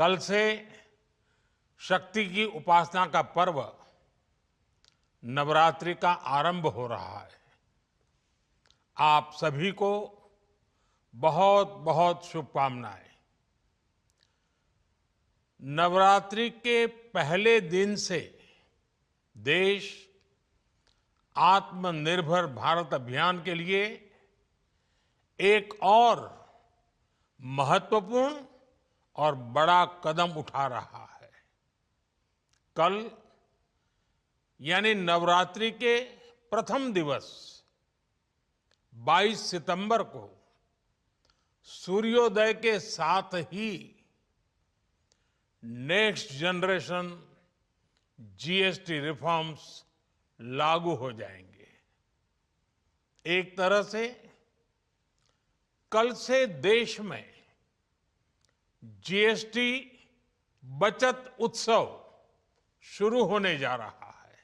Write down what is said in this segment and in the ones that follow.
कल से शक्ति की उपासना का पर्व नवरात्रि का आरंभ हो रहा है। आप सभी को बहुत बहुत शुभकामनाएं। नवरात्रि के पहले दिन से देश आत्मनिर्भर भारत अभियान के लिए एक और महत्वपूर्ण और बड़ा कदम उठा रहा है। कल यानी नवरात्रि के प्रथम दिवस 22 सितंबर को सूर्योदय के साथ ही नेक्स्ट जनरेशन जीएसटी रिफॉर्म्स लागू हो जाएंगे। एक तरह से कल से देश में जीएसटी बचत उत्सव शुरू होने जा रहा है।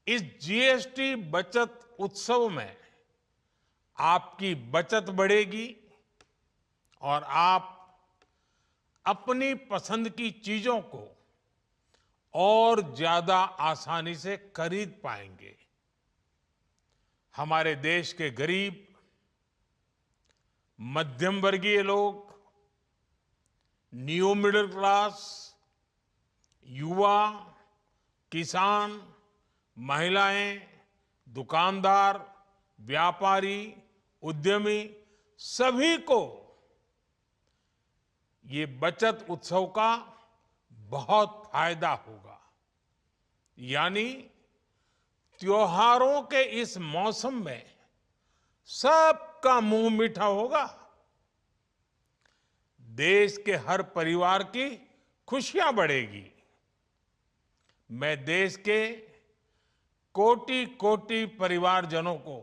इस जीएसटी बचत उत्सव में आपकी बचत बढ़ेगी और आप अपनी पसंद की चीजों को और ज्यादा आसानी से खरीद पाएंगे। हमारे देश के गरीब, मध्यम वर्गीय लोग, न्यू मिडिल क्लास, युवा, किसान, महिलाएं, दुकानदार, व्यापारी, उद्यमी, सभी को ये बचत उत्सव का बहुत फायदा होगा। यानी त्योहारों के इस मौसम में सबका मुंह मीठा होगा। देश के हर परिवार की खुशियां बढ़ेगी। मैं देश के कोटि कोटि परिवारजनों को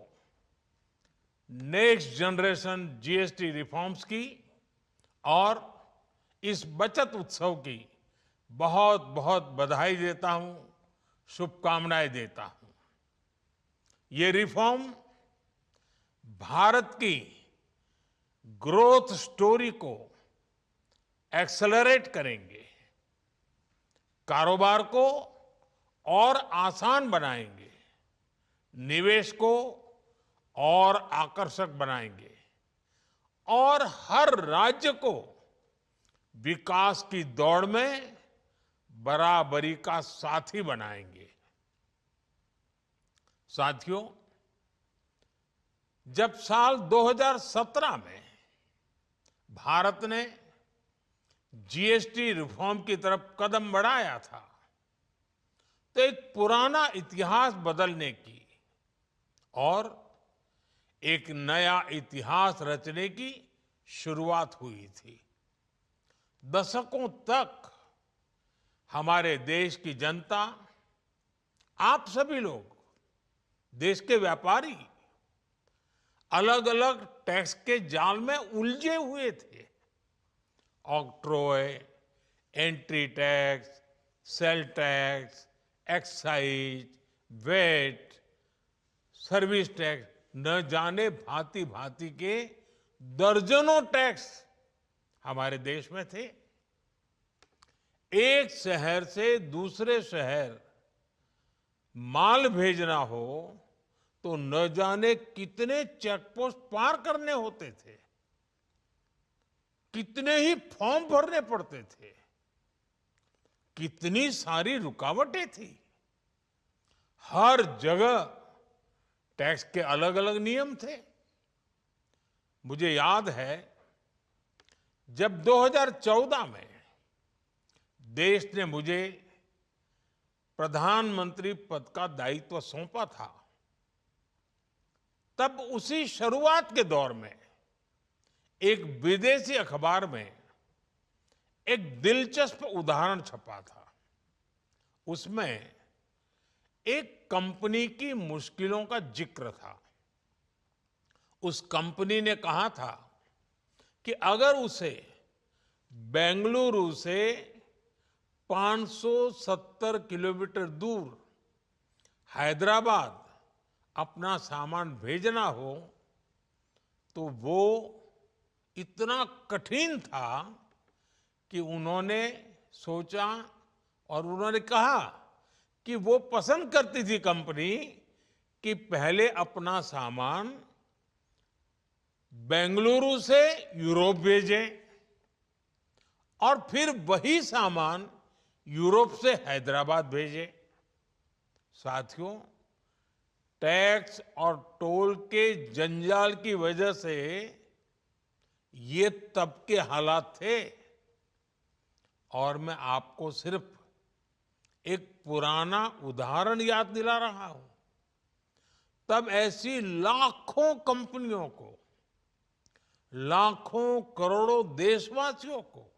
नेक्स्ट जनरेशन जीएसटी रिफॉर्म्स की और इस बचत उत्सव की बहुत बहुत बधाई देता हूं, शुभकामनाएं देता हूं। ये रिफॉर्म भारत की ग्रोथ स्टोरी को एक्सेलरेट करेंगे, कारोबार को और आसान बनाएंगे, निवेश को और आकर्षक बनाएंगे और हर राज्य को विकास की दौड़ में बराबरी का साथी बनाएंगे। साथियों, जब साल 2017 में भारत ने जीएसटी रिफॉर्म की तरफ कदम बढ़ाया था तो एक पुराना इतिहास बदलने की और एक नया इतिहास रचने की शुरुआत हुई थी। दशकों तक हमारे देश की जनता, आप सभी लोग, देश के व्यापारी अलग अलग टैक्स के जाल में उलझे हुए थे। Octroi, entry tax, sale tax, excise, VAT, service tax, न जाने भांति भांति के दर्जनों टैक्स हमारे देश में थे। एक शहर से दूसरे शहर माल भेजना हो तो न जाने कितने चेकपोस्ट पार करने होते थे, कितने ही फॉर्म भरने पड़ते थे, कितनी सारी रुकावटें थी। हर जगह टैक्स के अलग अलग नियम थे। मुझे याद है जब 2014 में देश ने मुझे प्रधानमंत्री पद का दायित्व सौंपा था, तब उसी शुरुआत के दौर में एक विदेशी अखबार में एक दिलचस्प उदाहरण छपा था। उसमें एक कंपनी की मुश्किलों का जिक्र था। उस कंपनी ने कहा था कि अगर उसे बेंगलुरु से 570 किलोमीटर दूर हैदराबाद अपना सामान भेजना हो तो वो इतना कठिन था कि उन्होंने सोचा और उन्होंने कहा कि वो पसंद करती थी कंपनी कि पहले अपना सामान बेंगलुरु से यूरोप भेजे और फिर वही सामान यूरोप से हैदराबाद भेजे। साथियों, टैक्स और टोल के जंजाल की वजह से ये तब के हालात थे। और मैं आपको सिर्फ एक पुराना उदाहरण याद दिला रहा हूं। तब ऐसी लाखों कंपनियों को, लाखों करोड़ों देशवासियों को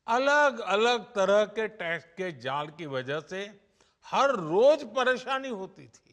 अलग अलग तरह के टैक्स के जाल की वजह से हर रोज परेशानी होती थी।